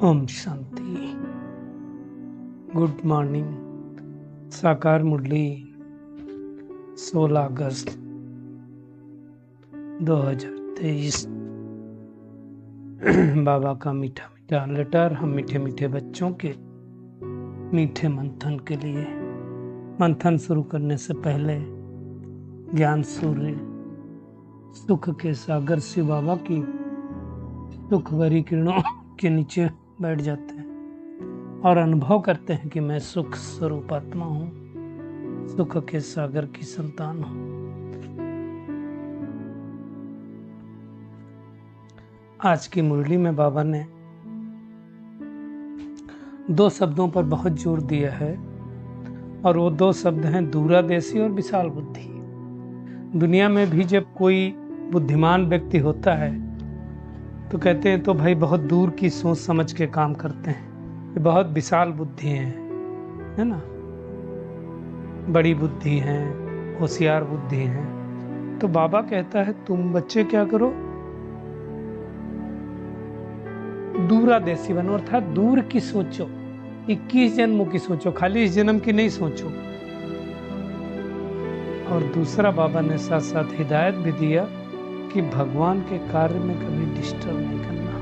Om Shanti. Good morning. साकार मुरली 16 अगस्त 2023। बाबा का मीठा मीठा लेटर हम मीठे मीठे बच्चों के मीठे मंथन के लिए। मंथन शुरू करने से पहले ज्ञान सूर्य सुख के सागर शिव बाबा की सुख भरी किरणों के नीचे बैठ जाते हैं और अनुभव करते हैं कि मैं सुख स्वरूप आत्मा हूँ, सुख के सागर की संतान हूँ। आज की मुरली में बाबा ने 2 शब्दों पर बहुत जोर दिया है और वो 2 शब्द हैं दूरादेशी और विशाल बुद्धि। दुनिया में भी जब कोई बुद्धिमान व्यक्ति होता है तो कहते हैं तो भाई बहुत दूर की सोच समझ के काम करते हैं, ये बहुत विशाल बुद्धि है ना, बड़ी बुद्धि है, होशियार बुद्धि है। तो बाबा कहता है तुम बच्चे क्या करो, दूरादेशी बनो, अर्थात दूर की सोचो, 21 जन्मों की सोचो, खाली इस जन्म की नहीं सोचो। और दूसरा बाबा ने साथ साथ हिदायत भी दिया कि भगवान के कार्य में कभी डिस्टर्ब नहीं करना,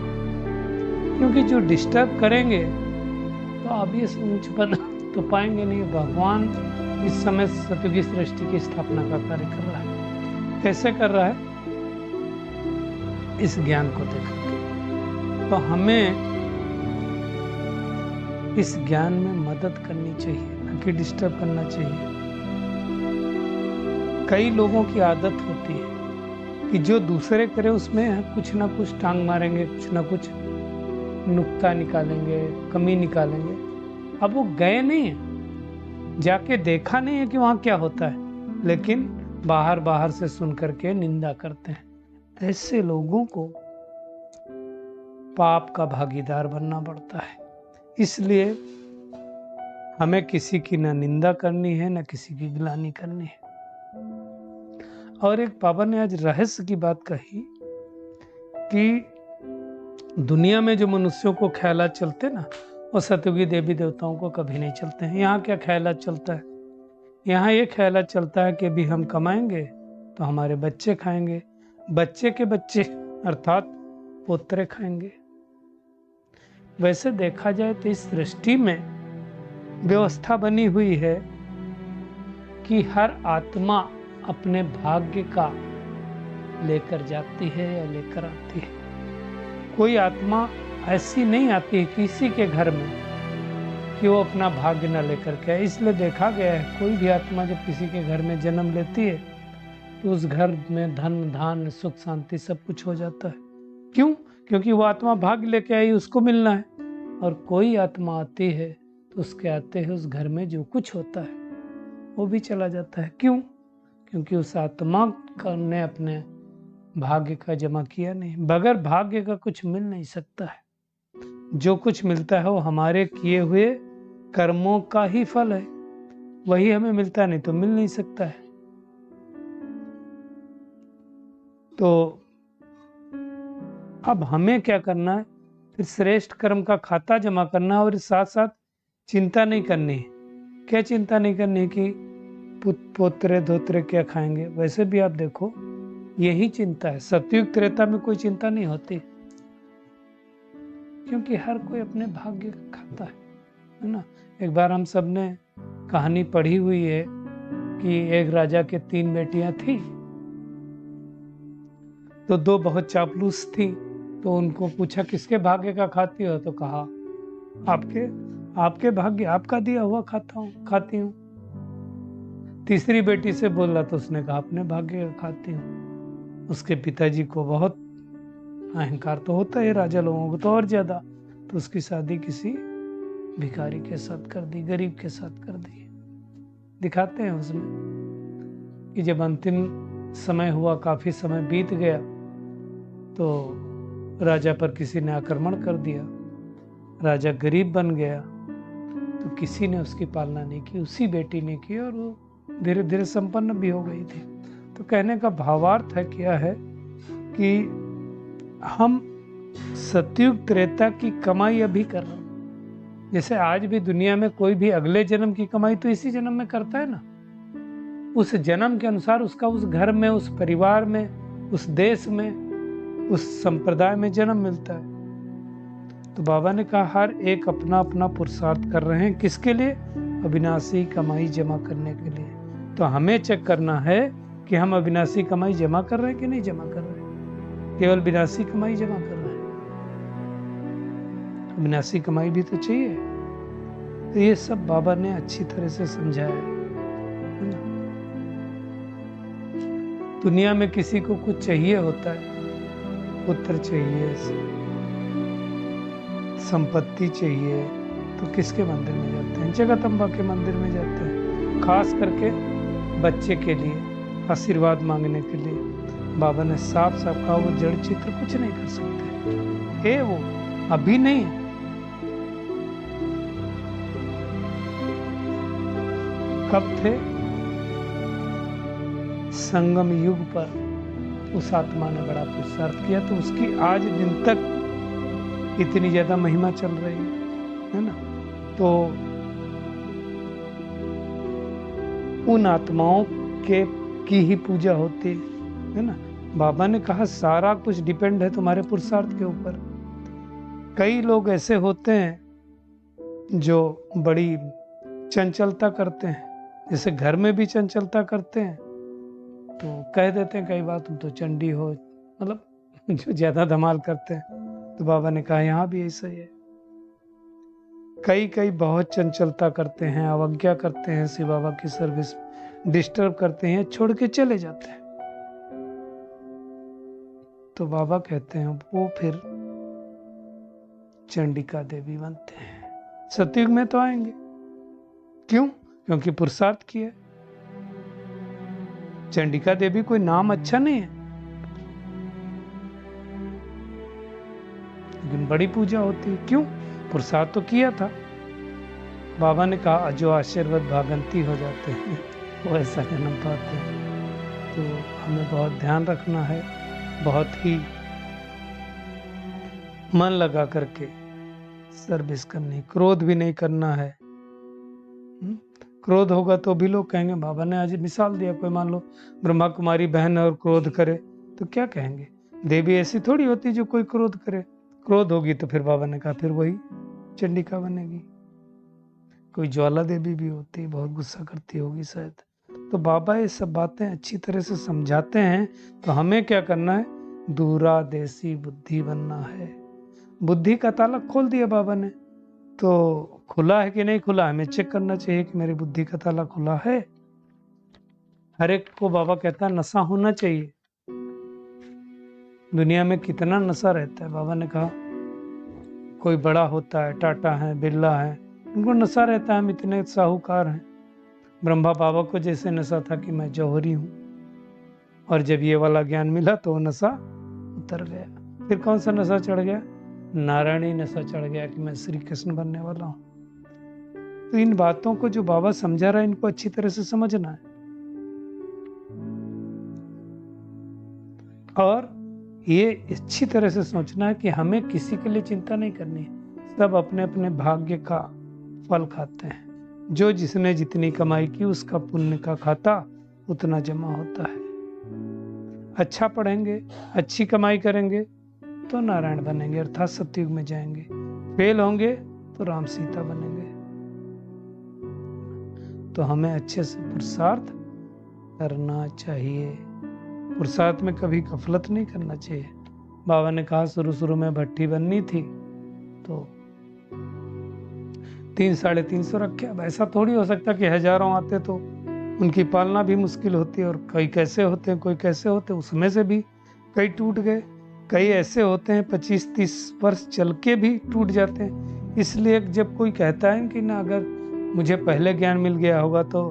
क्योंकि जो डिस्टर्ब करेंगे तो आप ये ऊंच पद तो पाएंगे नहीं। भगवान इस समय सतयुगी सृष्टि की स्थापना का कार्य कर रहा है। कैसे कर रहा है? इस ज्ञान को देखकर। तो हमें इस ज्ञान में मदद करनी चाहिए, न कि डिस्टर्ब करना चाहिए। कई लोगों की आदत होती है कि जो दूसरे करे उसमें कुछ ना कुछ टांग मारेंगे, कुछ ना कुछ नुक्ता निकालेंगे, कमी निकालेंगे। अब वो गए नहीं है, जाके देखा नहीं है कि वहां क्या होता है, लेकिन बाहर बाहर से सुन करके निंदा करते हैं। ऐसे लोगों को पाप का भागीदार बनना पड़ता है। इसलिए हमें किसी की न निंदा करनी है, न किसी की गिलानी करनी है। और एक बाबा ने आज रहस्य की बात कही कि दुनिया में जो मनुष्यों को ख्यालात चलते ना, वो सतयुगी देवी देवताओं को कभी नहीं चलते हैं। यहाँ क्या ख्यालात चलता है? यहाँ ये ख्यालात चलता है कि अभी हम कमाएंगे तो हमारे बच्चे खाएंगे, बच्चे के बच्चे अर्थात पोतरे खाएंगे। वैसे देखा जाए तो इस सृष्टि में व्यवस्था बनी हुई है कि हर आत्मा अपने भाग्य का लेकर जाती है या लेकर आती है। कोई आत्मा ऐसी नहीं आती किसी के घर में कि वो अपना भाग्य न लेकर के आए। इसलिए देखा गया है कोई भी आत्मा जब किसी के घर में जन्म लेती है तो उस घर में धन धान सुख शांति सब कुछ हो जाता है। क्यों? क्योंकि वो आत्मा भाग्य लेके आई, उसको मिलना है। और कोई आत्मा आती है तो उसके आते हैं उस घर में जो कुछ होता है वो भी चला जाता है। क्यों? क्योंकि उस आत्मा ने अपने भाग्य का जमा किया नहीं। बगैर भाग्य का कुछ मिल नहीं सकता है। जो कुछ मिलता है वो हमारे किए हुए कर्मों का ही फल है, वही हमें मिलता नहीं तो मिल नहीं सकता है। तो अब हमें क्या करना है? फिर श्रेष्ठ कर्म का खाता जमा करना है और साथ साथ चिंता नहीं करनी है। क्या चिंता नहीं करनी कि पोतरे धोतरे क्या खाएंगे? वैसे भी आप देखो यही चिंता है। सतयुग त्रेता में कोई चिंता नहीं होती, क्योंकि हर कोई अपने भाग्य का खाता है ना। एक बार हम सब ने कहानी पढ़ी हुई है कि एक राजा के 3 बेटियां थी, तो 2 बहुत चापलूस थी। तो उनको पूछा किसके भाग्य का खाती हो? तो कहा आपके भाग्य, आपका दिया हुआ खाती हूँ। तीसरी बेटी से बोला तो उसने कहा अपने भाग्य का खाती हूँ। उसके पिताजी को बहुत अहंकार तो होता है राजा लोगों को तो और ज्यादा, तो उसकी शादी किसी भिखारी के साथ कर दी, गरीब के साथ कर दी। दिखाते हैं उसमें कि जब अंतिम समय हुआ, काफी समय बीत गया, तो राजा पर किसी ने आक्रमण कर दिया, राजा गरीब बन गया, तो किसी ने उसकी पालना नहीं की, उसी बेटी ने की और वो धीरे धीरे संपन्न भी हो गई थी। तो कहने का भावार्थ है क्या है कि हम सतयुग त्रेता की कमाई अभी कर रहा हूं। जैसे आज भी दुनिया में कोई भी अगले जन्म की कमाई तो इसी जन्म में करता है ना, उस जन्म के अनुसार उसका उस घर में, उस परिवार में, उस देश में, उस संप्रदाय में जन्म मिलता है। तो बाबा ने कहा हर एक अपना अपना पुरुषार्थ कर रहे हैं, किसके लिए? अविनाशी कमाई जमा करने के लिए। तो हमें चेक करना है कि हम अविनाशी कमाई जमा कर रहे हैं कि नहीं जमा कर रहे हैं, केवल विनाशी कमाई जमा कर रहे हैं। अविनाशी कमाई भी तो चाहिए। तो ये सब बाबा ने अच्छी तरह से समझाया है। दुनिया में किसी को कुछ चाहिए होता है, पुत्र चाहिए, संपत्ति चाहिए, तो किसके मंदिर में जाते हैं? जगदम्बा के मंदिर में जाते हैं, खास करके बच्चे के लिए आशीर्वाद मांगने के लिए। बाबा ने साफ साफ कहा वो जड़ चित्र कुछ नहीं कर सकते है, वो अभी नहीं। कब थे? संगम युग पर उस आत्मा ने बड़ा पुरुषार्थ किया, तो उसकी आज दिन तक इतनी ज्यादा महिमा चल रही है ना। तो उन आत्माओं के की ही पूजा होती है ना। बाबा ने कहा सारा कुछ डिपेंड है तुम्हारे पुरुषार्थ के ऊपर। कई लोग ऐसे होते हैं जो बड़ी चंचलता करते हैं, जैसे घर में भी चंचलता करते हैं, तो कह देते हैं कई बार तुम तो चंडी हो, मतलब जो ज्यादा धमाल करते हैं। तो बाबा ने कहा यहाँ भी ऐसा ही है। कई बहुत चंचलता करते हैं, अवज्ञा करते हैं, शिव बाबा की सर्विस डिस्टर्ब करते हैं, छोड़ के चले जाते हैं। तो बाबा कहते हैं वो फिर चंडिका देवी बनते हैं। सतयुग में तो आएंगे, क्यों? क्योंकि पुरुषार्थ किया। चंडिका देवी कोई नाम अच्छा नहीं है, लेकिन बड़ी पूजा होती है। क्यों? पुरुषार्थ तो किया था। बाबा ने कहा जो आशीर्वाद भागंती हो जाते हैं वो ऐसा जन्म पाते हैं। तो हमें बहुत ध्यान रखना है, बहुत ही मन लगा करके सर्विस करनी, क्रोध भी नहीं करना है। क्रोध होगा तो भी लोग कहेंगे, बाबा ने आज मिसाल दिया, कोई मान लो ब्रह्मा कुमारी बहन और क्रोध करे तो क्या कहेंगे? देवी ऐसी थोड़ी होती जो कोई क्रोध करे। क्रोध होगी तो फिर बाबा ने कहा फिर वही चंडिका बनेगी। कोई ज्वाला देवी भी होती, बहुत गुस्सा करती होगी शायद। तो बाबा ये सब बातें अच्छी तरह से समझाते हैं। तो हमें क्या करना है? दूरादेशी बुद्धि बनना है। बुद्धि का ताला खोल दिया बाबा ने, तो खुला है कि नहीं खुला, हमें चेक करना चाहिए कि मेरी बुद्धि का ताला खुला है। हर एक को बाबा कहता है नशा होना चाहिए। दुनिया में कितना नशा रहता है। बाबा ने कहा कोई बड़ा होता है, टाटा है, बिरला है, उनको नशा रहता है हम इतने साहूकार हैं। ब्रह्मा बाबा को जैसे नशा था कि मैं जौहरी हूँ, और जब ये वाला ज्ञान मिला तो वो नशा उतर गया। फिर कौन सा नशा चढ़ गया? नारायणी नशा चढ़ गया कि मैं श्री कृष्ण बनने वाला हूँ। तो इन बातों को जो बाबा समझा रहा है, इनको अच्छी तरह से समझना है। और ये अच्छी तरह से सोचना है कि हमें किसी के लिए चिंता नहीं करनी है। सब अपने अपने भाग्य का फल खाते हैं। जो जिसने जितनी कमाई की उसका पुण्य का खाता उतना जमा होता है। अच्छा पढ़ेंगे, अच्छी कमाई करेंगे तो नारायण बनेंगे, अर्थात सतयुग में जाएंगे। फेल होंगे तो राम सीता बनेंगे। तो हमें अच्छे से पुरुषार्थ करना चाहिए। पुरुषार्थ में कभी गफलत नहीं करना चाहिए। बाबा ने कहा शुरू में भट्टी बननी थी तो 300-350 रखे। अब ऐसा थोड़ी हो सकता कि हजारों आते तो उनकी पालना भी मुश्किल होती है। और कई कैसे होते हैं, कोई कैसे होते हैं, उसमें से भी कई टूट गए। कई ऐसे होते हैं 25-30 वर्ष चल के भी टूट जाते हैं। इसलिए जब कोई कहता है कि ना अगर मुझे पहले ज्ञान मिल गया होगा तो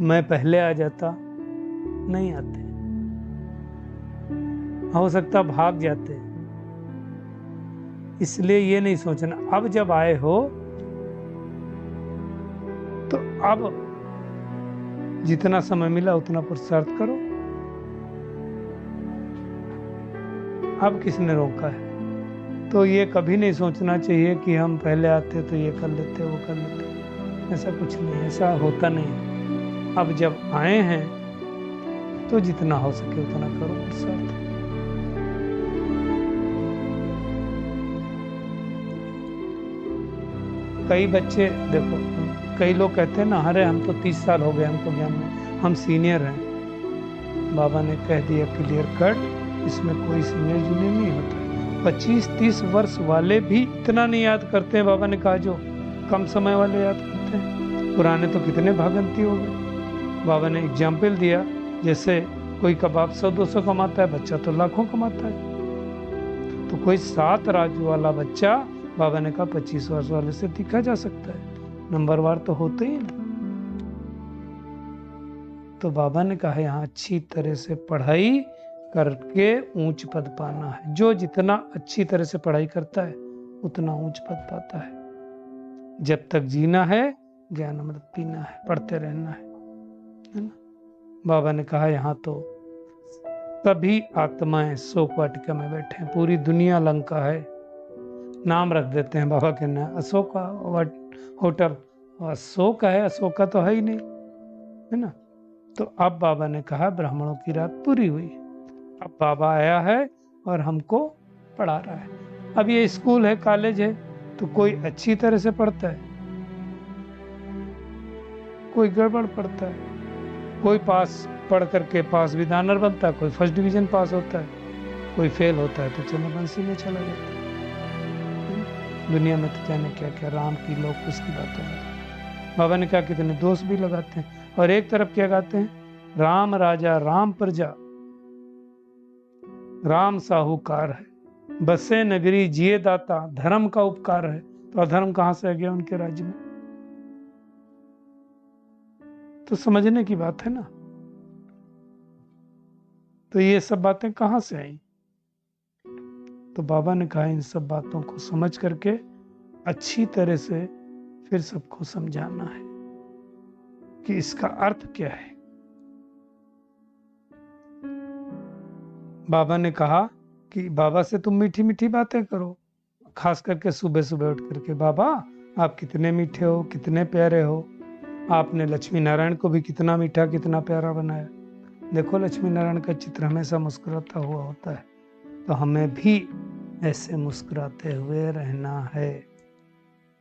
मैं पहले आ जाता, नहीं आते, हो सकता भाग जाते। इसलिए ये नहीं सोचना अब जब आए हो तो अब जितना समय मिला उतना पुरुषार्थ करो। अब किसने रोका है? तो ये कभी नहीं सोचना चाहिए कि हम पहले आते तो ये कर लेते वो कर लेते। ऐसा कुछ नहीं, ऐसा होता नहीं। अब जब आए हैं तो जितना हो सके उतना करो पुरुषार्थ। कई बच्चे देखो, कई लोग कहते हैं ना, अरे हम तो 30 साल हो गए हमको ज्ञान में, हम सीनियर हैं। बाबा ने कह दिया क्लियर कट, इसमें कोई सीनियर जूनियर नहीं होता। 25-30 वर्ष वाले भी इतना नहीं याद करते हैं, बाबा ने कहा, जो कम समय वाले याद करते हैं। पुराने तो कितने भागंती हो गए। बाबा ने एग्जाम्पल दिया, जैसे कोई कबाब 100-200 कमाता है, बच्चा तो लाखों कमाता है। तो कोई 7 राज्य वाला बच्चा, बाबा ने कहा 25 वर्ष वाले से दिखा जा सकता है। नंबरवार तो होते ही ना। तो बाबा ने कहा यहाँ अच्छी तरह से पढ़ाई करके ऊंच पद पाना है। जो जितना अच्छी तरह से पढ़ाई करता है उतना ऊंच पद पाता है। जब तक जीना है ज्ञान अमृत पीना है, पढ़ते रहना है ना। बाबा ने कहा यहाँ तो सभी आत्माएं शोक वाटिका में बैठे हैं, पूरी दुनिया लंका है। नाम रख देते हैं बाबा के नाम, अशोका होटल, अशोक है, अशोका तो है ही नहीं, है ना। तो अब बाबा ने कहा ब्राह्मणों की रात पूरी हुई। अब बाबा आया है और हमको पढ़ा रहा है। अब ये स्कूल है, कॉलेज है, तो कोई अच्छी तरह से पढ़ता है, कोई गड़बड़ पढ़ता है, कोई पास पढ़ करके पास विदानर बनता है, कोई फर्स्ट डिवीजन पास होता है, कोई फेल होता है तो चंद्रवंशी में चला जाता है। दुनिया में तो जाने क्या क्या राम की लोग उसकी बातें हैं। बाबा ने कहा कितने दोस्त भी लगाते हैं, और एक तरफ क्या गाते हैं, राम राजा राम प्रजा, राम साहूकार है, बसे नगरी जिए दाता, धर्म का उपकार है। तो अधर्म कहां से आ गया उनके राज्य में? तो समझने की बात है ना। तो ये सब बातें कहां से आई? तो बाबा ने कहा इन सब बातों को समझ करके अच्छी तरह से फिर सबको समझाना है कि इसका अर्थ क्या है। बाबा ने कहा कि बाबा से तुम मीठी मीठी बातें करो, खास करके सुबह सुबह उठ करके, बाबा आप कितने मीठे हो, कितने प्यारे हो, आपने लक्ष्मी नारायण को भी कितना मीठा कितना प्यारा बनाया। देखो लक्ष्मी नारायण का चित्र हमेशा मुस्कुराता हुआ होता है, तो हमें भी ऐसे मुस्कुराते हुए रहना है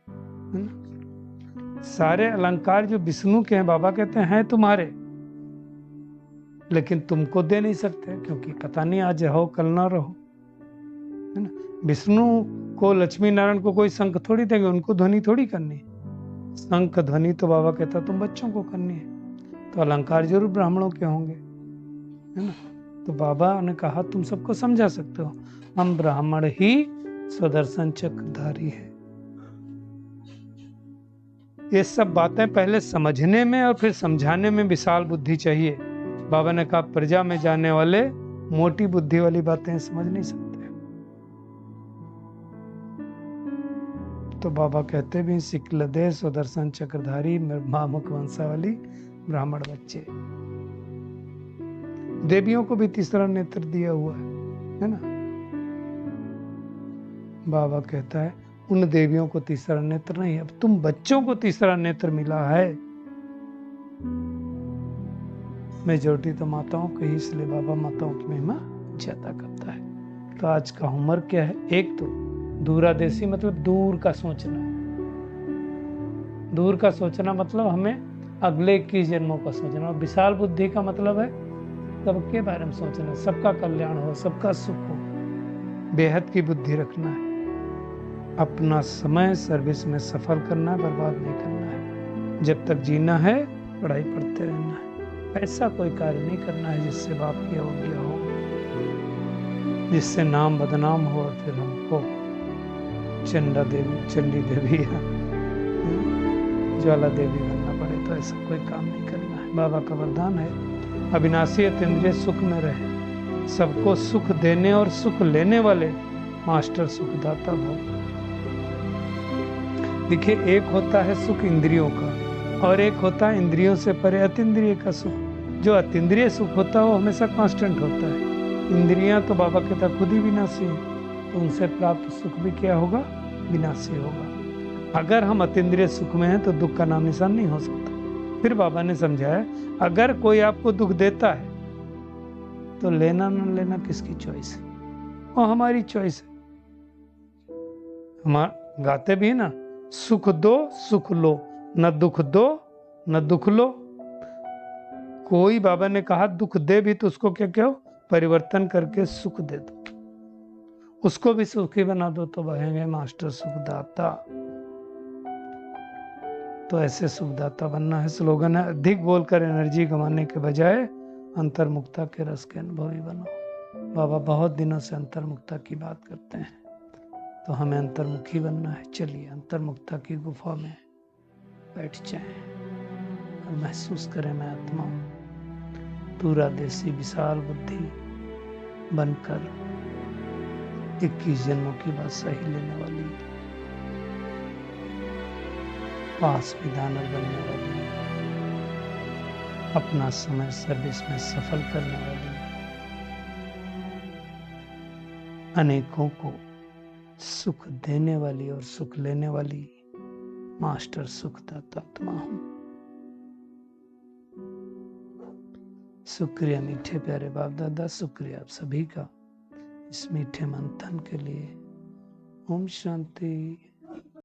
ना? सारे अलंकार जो विष्णु के हैं, बाबा कहते हैं तुम्हारे, लेकिन तुमको दे नहीं सकते, क्योंकि पता नहीं आज रहो कल ना रहो, है ना। विष्णु को, लक्ष्मी नारायण को कोई शंख थोड़ी देंगे, उनको ध्वनि थोड़ी करनी है। शंख ध्वनि तो बाबा कहता तुम बच्चों को करनी है। तो अलंकार जरूर ब्राह्मणों के होंगे, है ना। तो बाबा ने कहा तुम सबको समझा सकते हो, हम ब्राह्मण ही स्वदर्शन चक्रधारी है। ये सब बातें पहले समझने में और फिर समझाने में विशाल बुद्धि चाहिए। बाबा ने कहा प्रजा में जाने वाले मोटी बुद्धि वाली बातें समझ नहीं सकते। तो बाबा कहते भी सिकलदे स्वदर्शन चक्रधारी मामुख वंशावली ब्राह्मण बच्चे। देवियों को भी तीसरा नेत्र दिया हुआ है ना। बाबा कहता है उन देवियों को तीसरा नेत्र नहीं, अब तुम बच्चों को तीसरा नेत्र मिला है। मेजॉरिटी तो माताओं को ही, इसलिए बाबा माताओं की महिमा ज्यादा करता है। तो आज का होमवर्क क्या है? एक तो दूरादेशी मतलब दूर का सोचना। दूर का सोचना मतलब हमें अगले 21 जन्मों का सोचना। और विशाल बुद्धि का मतलब है सबके बारे में सोचना, सबका कल्याण हो, सबका सुख हो, बेहद की बुद्धि रखना है। अपना समय सर्विस में सफल करना है, बर्बाद नहीं करना है। जब तक जीना है पढ़ाई पढ़ते रहना है। ऐसा कोई कार्य नहीं करना है जिससे बाप की अवज्ञा हो, जिससे नाम बदनाम हो और फिर हमको चंडी देवी या ज्वाला देवी बनना पड़े। तो ऐसा कोई काम नहीं करना है। बाबा का वरदान है अविनाशी अतीन्द्रिय सुख में रहे, सबको सुख देने और सुख लेने वाले मास्टर सुखदाता भव। देखिए एक होता है सुख इंद्रियों का और एक होता है इंद्रियों से परे अतीन्द्रिय का सुख। जो अतीन्द्रिय सुख होता है वो हमेशा कांस्टेंट होता है। इंद्रियां तो बाबा कहता खुद ही विनाशी है, तो उनसे प्राप्त सुख भी क्या होगा? विनाशी होगा। अगर हम अतीन्द्रिय सुख में हैं तो दुख का नाम निशान नहीं हो सकता। फिर बाबा ने समझाया, अगर कोई आपको दुख देता है तो लेना न लेना किसकी चॉइस है? वो हमारी चॉइस है। हम गाते भी ना, सुख दो सुख लो, न दुख दो न दुख लो। कोई बाबा ने कहा दुख दे भी तो उसको क्या कहो? परिवर्तन करके सुख दे दो, उसको भी सुखी बना दो, तो बहेंगे मास्टर सुखदाता। तो ऐसे सुखदाता बनना है। स्लोगन है, अधिक बोलकर एनर्जी गंवाने के बजाय अंतर्मुक्ता के रस के अनुभवी बनो। बाबा बहुत दिनों से अंतर्मुक्ता की बात करते हैं, तो हमें अंतर्मुखी बनना है। चलिए अंतर्मुक्ता की गुफा में बैठ जाएं और महसूस करें, मैं आत्मा पूरा देसी विशाल बुद्धि बनकर 21 जन्मों की बात सही लेने वाली, पास विधानर बनने वाली, अपना समय सर्विस में सफल करने वाली, अनेकों को सुख देने वाली और सुख लेने वाली मास्टर सुखदाता आत्मा हूं। शुक्रिया मीठे प्यारे बाप दादा, शुक्रिया आप सभी का इस मीठे मंथन के लिए। ओम शांति।